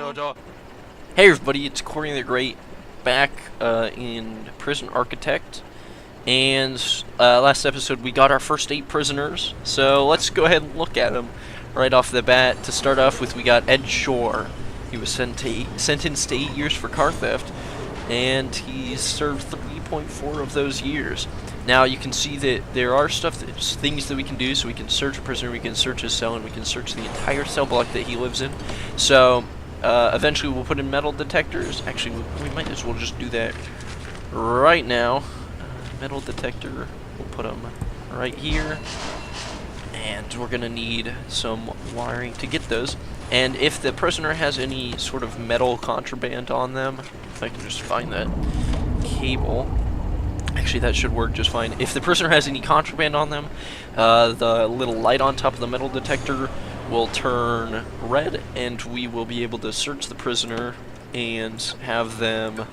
Hey everybody, it's Korny the Great back in Prison Architect, and last episode we got our first 8 prisoners, so let's go ahead and look at them right off the bat. To start off with, we got Ed Shore. He was sentenced to 8 years for car theft, and he served 3.4 of those years. Now you can see that there are things that we can do. So we can search a prisoner, we can search his cell, and we can search the entire cell block that he lives in. So eventually we'll put in metal detectors. Actually, we might as well just do that right now. Metal detector, we'll put them right here. And we're going to need some wiring to get those. And if the prisoner has any sort of metal contraband on them, if I can just find that cable. Actually, that should work just fine. If the prisoner has any contraband on them, the little light on top of the metal detector will turn red, and we will be able to search the prisoner and have them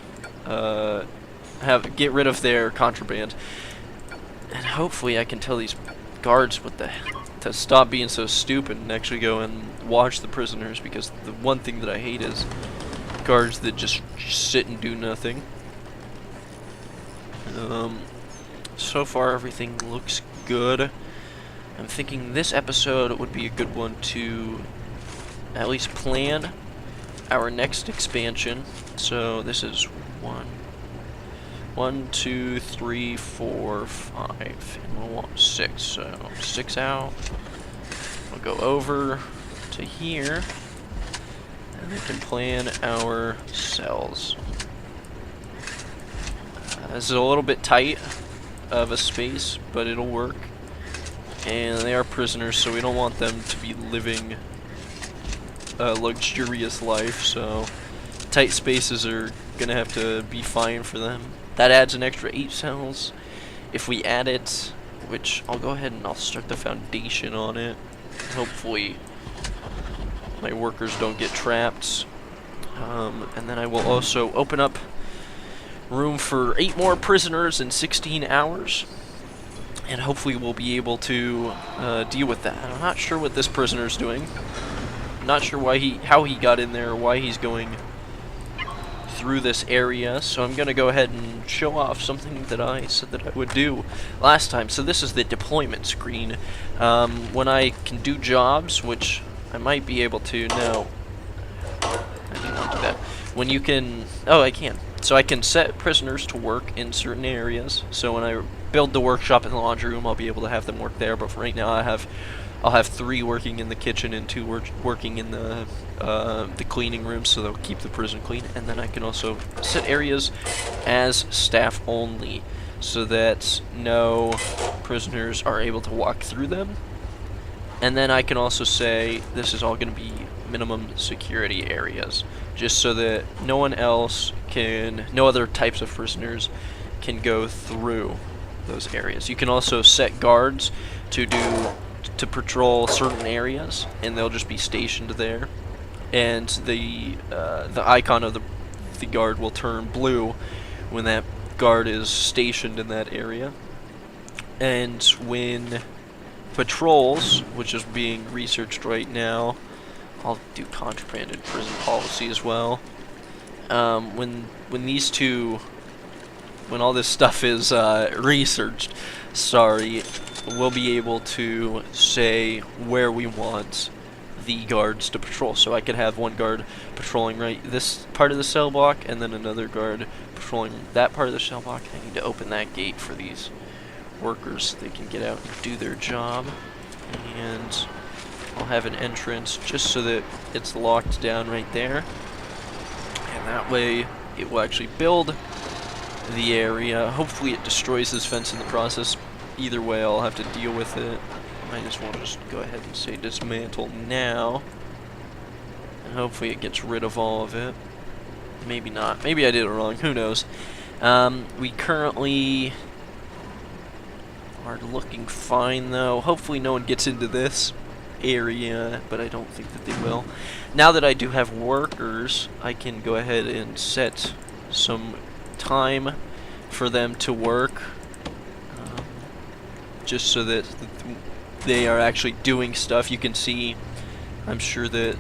get rid of their contraband. And hopefully I can tell these guards to stop being so stupid and actually go and watch the prisoners, because the one thing that I hate is guards that just sit and do nothing. So far everything looks good. I'm thinking this episode would be a good one to at least plan our next expansion. So this is 1, 2, 3, 4, 5, and we'll want 6. So 6 out. We'll go over to here, and we can plan our cells. This is a little bit tight of a space, but it'll work. And they are prisoners, so we don't want them to be living a luxurious life, so tight spaces are gonna have to be fine for them. That adds an extra 8 cells. If we add it, which I'll go ahead and I'll start the foundation on it. Hopefully my workers don't get trapped. And then I will also open up room for 8 more prisoners in 16 hours, and hopefully we'll be able to deal with that. I'm not sure what this prisoner's doing. I'm not sure how he got in there, or why he's going through this area, so I'm going to go ahead and show off something that I said that I would do last time. So this is the deployment screen. When I can do jobs, which I might be able to. No, I didn't want to do that. When you can... Oh, I can. So I can set prisoners to work in certain areas. So when I build the workshop in the laundry room, I'll be able to have them work there. But for right now, I'll have 3 working in the kitchen and 2 working in the cleaning room, so they'll keep the prison clean. And then I can also set areas as staff only, so that no prisoners are able to walk through them. And then I can also say this is all going to be minimum security areas, just so that no other types of prisoners can go through those areas. You can also set guards to patrol certain areas, and they'll just be stationed there. And the icon of the guard will turn blue when that guard is stationed in that area. And when patrols, which is being researched right now, I'll do contraband and prison policy as well. When all this stuff is researched, we'll be able to say where we want the guards to patrol. So I could have one guard patrolling right this part of the cell block, and then another guard patrolling that part of the cell block. I need to open that gate for these workers so they can get out and do their job. And I'll have an entrance just so that it's locked down right there, and that way it will actually build the area. Hopefully it destroys this fence in the process. Either way, I'll have to deal with it. Might as well just go ahead and say dismantle now, and hopefully it gets rid of all of it. Maybe not. Maybe I did it wrong. Who knows? We currently are looking fine, though. Hopefully no one gets into this area, but I don't think that they will. Now that I do have workers, I can go ahead and set some time for them to work, just so that they are actually doing stuff. You can see, I'm sure that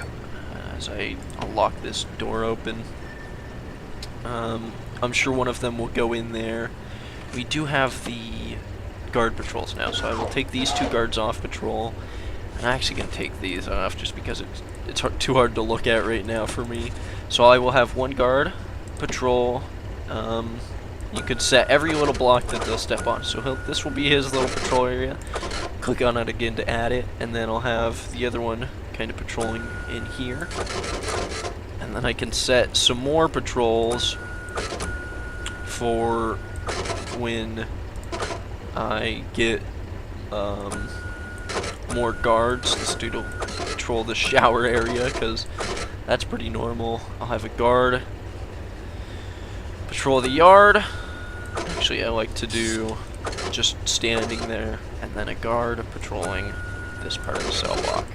as I'll lock this door open. I'm sure one of them will go in there. We do have the guard patrols now, so I will take these 2 guards off patrol. I'm actually going to take these off just because it's too hard to look at right now for me. So I will have 1 guard patrol. You could set every little block that they'll step on. So this will be his little patrol area. Click on it again to add it, and then I'll have the other one kind of patrolling in here. And then I can set some more patrols for when I get more guards. This dude will patrol the shower area because that's pretty normal. I'll have a guard patrol the yard. Actually, I like to do just standing there, and then a guard patrolling this part of the cell block.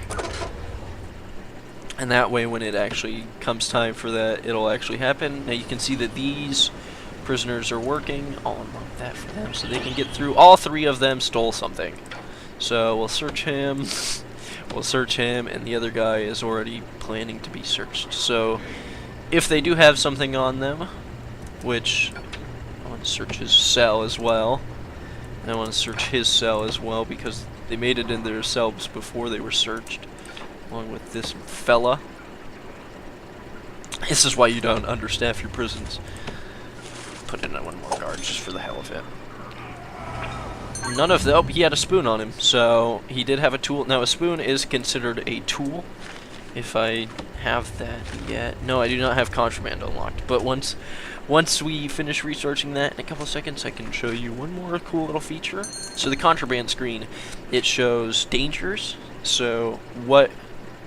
And that way, when it actually comes time for that, it'll actually happen. Now you can see that these prisoners are working. I'll unlock that for them so they can get through. All 3 of them stole something. So we'll search him. We'll search him, and the other guy is already planning to be searched. So if they do have something on them, which I want to search his cell as well. And I want to search his cell as well because they made it in their cells before they were searched, along with this fella. This is why you don't understaff your prisons. Put in 1 more guard just for the hell of it. None of the... Oh, he had a spoon on him, so he did have a tool. Now, a spoon is considered a tool. If I have that yet... No, I do not have contraband unlocked, but once we finish researching that in a couple of seconds, I can show you one more cool little feature. So the contraband screen, it shows dangers, so what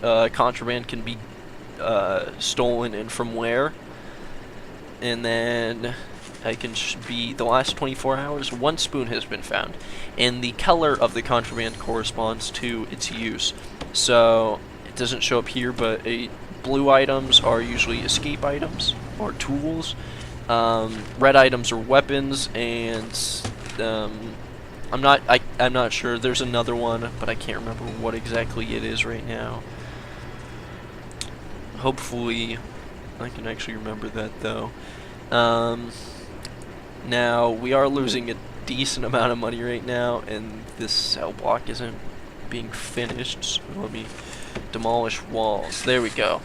contraband can be stolen and from where. And then I can be the last 24 hours, 1 spoon has been found. And the color of the contraband corresponds to its use. So it doesn't show up here, but blue items are usually escape items or tools. Red items are weapons, and I'm not sure. There's another one, but I can't remember what exactly it is right now. Hopefully, I can actually remember that though. Now we are losing a decent amount of money right now, and this cell block isn't being finished. So let me demolish walls. There we go.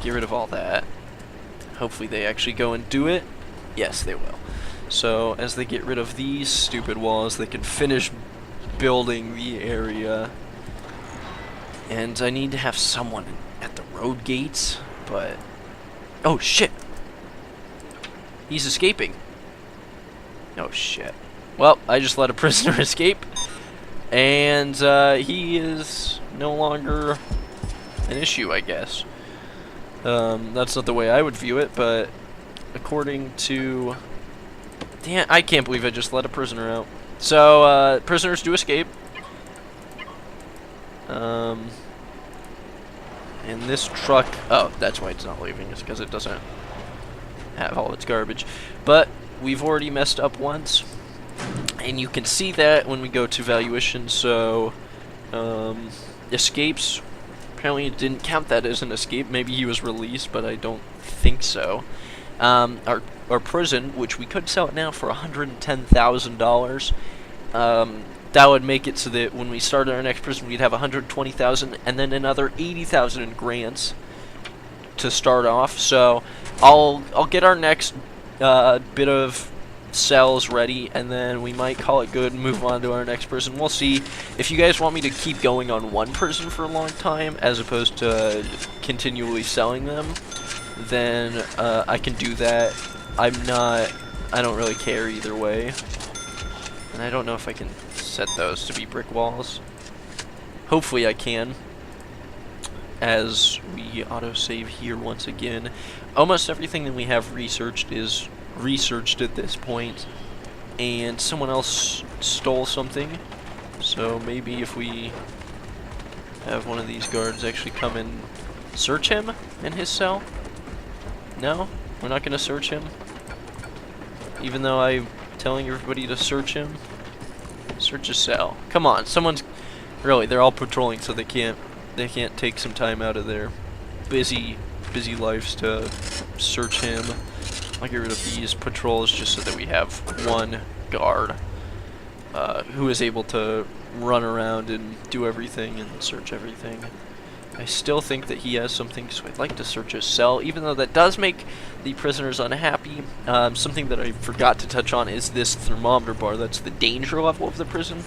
Get rid of all that. Hopefully they actually go and do it. Yes, they will. So as they get rid of these stupid walls, they can finish building the area. And I need to have someone at the road gates, but... Oh, shit! He's escaping. Oh, shit. Well, I just let a prisoner escape. And he is no longer an issue, I guess. That's not the way I would view it, but according to... Damn, I can't believe I just let a prisoner out. So, prisoners do escape. And this truck... Oh, that's why it's not leaving. It's because it doesn't have all its garbage. But we've already messed up once. And you can see that when we go to valuation. So, escapes... Apparently it didn't count that as an escape. Maybe he was released, but I don't think so. Our prison, which we could sell it now for $110,000, that would make it so that when we started our next prison, we'd have $120,000 and then another $80,000 in grants to start off. So I'll get our next bit of cells ready, and then we might call it good and move on to our next prison. We'll see. If you guys want me to keep going on one prison for a long time as opposed to continually selling them, then I can do that. I don't really care either way. And I don't know if I can set those to be brick walls. Hopefully I can, as we autosave here once again. Almost everything that we have researched is researched at this point, and someone else stole something. So maybe if we have one of these guards actually come and search him in his cell. No, we're not going to search him, even though I'm telling everybody to search him. Search his cell. Come on, someone's really, they're all patrolling, so they can't take some time out of their busy lives to search him. I'll get rid of these patrols just so that we have one guard who is able to run around and do everything and search everything. I still think that he has something, so I'd like to search his cell, even though that does make the prisoners unhappy. Something that I forgot to touch on is this thermometer bar. That's the danger level of the prison.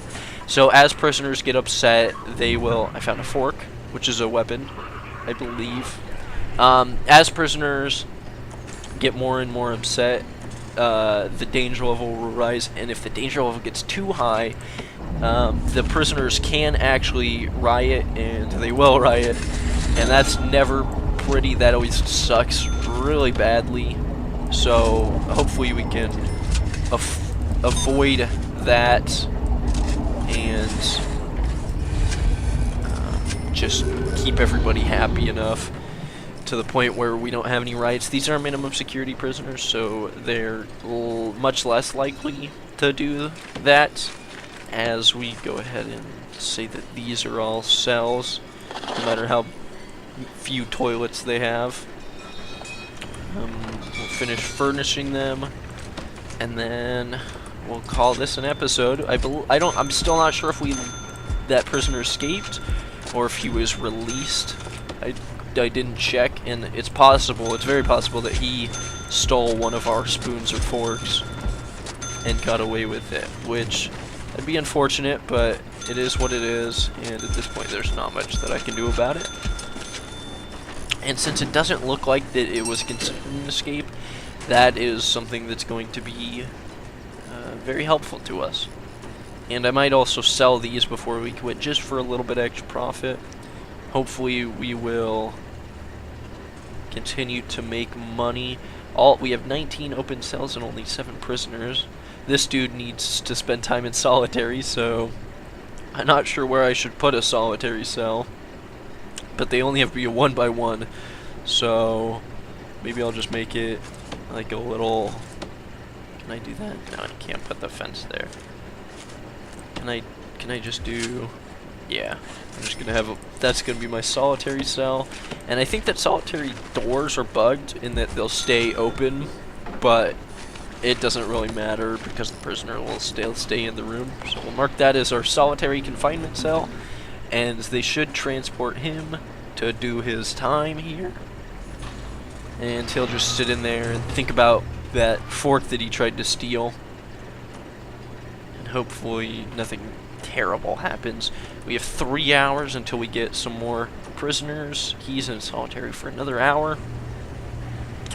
So as prisoners get upset, they will... I found a fork, which is a weapon, I believe. As prisoners get more and more upset, the danger level will rise, and if the danger level gets too high, the prisoners can actually riot, and they will riot, and that's never pretty. That always sucks really badly, so hopefully we can avoid that and just keep everybody happy enough to the point where we don't have any riots. These are minimum security prisoners, so they're much less likely to do that, as we go ahead and say that these are all cells, no matter how few toilets they have. We'll finish furnishing them, and then we'll call this an episode. I'm still not sure if that prisoner escaped or if he was released. I didn't check, and it's very possible that he stole one of our spoons or forks and got away with it, which would be unfortunate, but it is what it is, and at this point there's not much that I can do about it. And since it doesn't look like that it was considered an escape, that is something that's going to be very helpful to us. And I might also sell these before we quit, just for a little bit extra profit. Hopefully we will continue to make money. We have 19 open cells and only 7 prisoners. This dude needs to spend time in solitary, so I'm not sure where I should put a solitary cell. But they only have to be a 1x1, so maybe I'll just make it like a little... Can I do that? No, I can't put the fence there. Can I just do... Yeah, I'm just gonna have that's gonna be my solitary cell, and I think that solitary doors are bugged in that they'll stay open, but it doesn't really matter because the prisoner will still stay in the room. So we'll mark that as our solitary confinement cell, and they should transport him to do his time here, and he'll just sit in there and think about that fork that he tried to steal, and hopefully nothing terrible happens. We have 3 hours until we get some more prisoners. He's in solitary for another hour,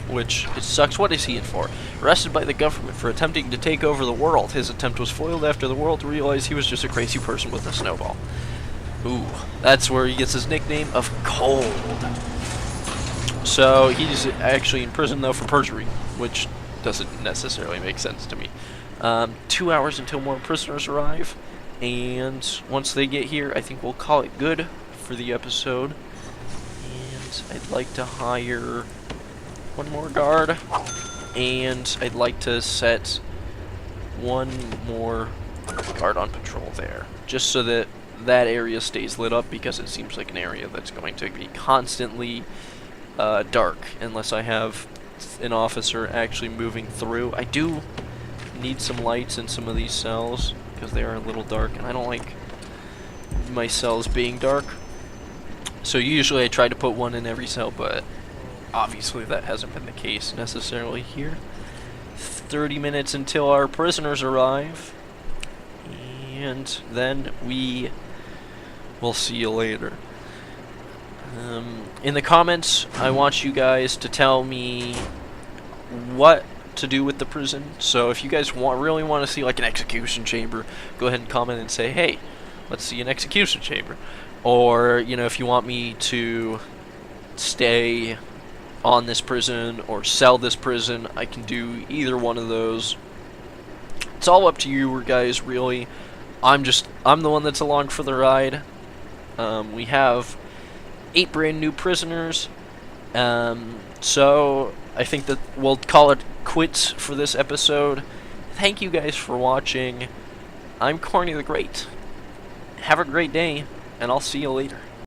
which it sucks. What is he in for? Arrested by the government for attempting to take over the world. His attempt was foiled after the world realized he was just a crazy person with a snowball. Ooh, that's where he gets his nickname of Cold. So he's actually in prison though for perjury, which doesn't necessarily make sense to me. 2 hours until more prisoners arrive. And once they get here, I think we'll call it good for the episode. And I'd like to hire one more guard. And I'd like to set one more guard on patrol there, just so that that area stays lit up, because it seems like an area that's going to be constantly dark unless I have an officer actually moving through. I do need some lights in some of these cells, because they are a little dark, and I don't like my cells being dark. So usually I try to put one in every cell, but obviously that hasn't been the case necessarily here. 30 minutes until our prisoners arrive, and then we will see you later. In the comments, I want you guys to tell me what to do with the prison. So if you guys really want to see like an execution chamber, go ahead and comment and say, hey, let's see an execution chamber. Or, you know, if you want me to stay on this prison or sell this prison, I can do either one of those. It's all up to you guys, really. I'm the one that's along for the ride. We have 8 brand new prisoners, so I think that we'll call it quits for this episode. Thank you guys for watching. I'm Corny the Great. Have a great day, and I'll see you later.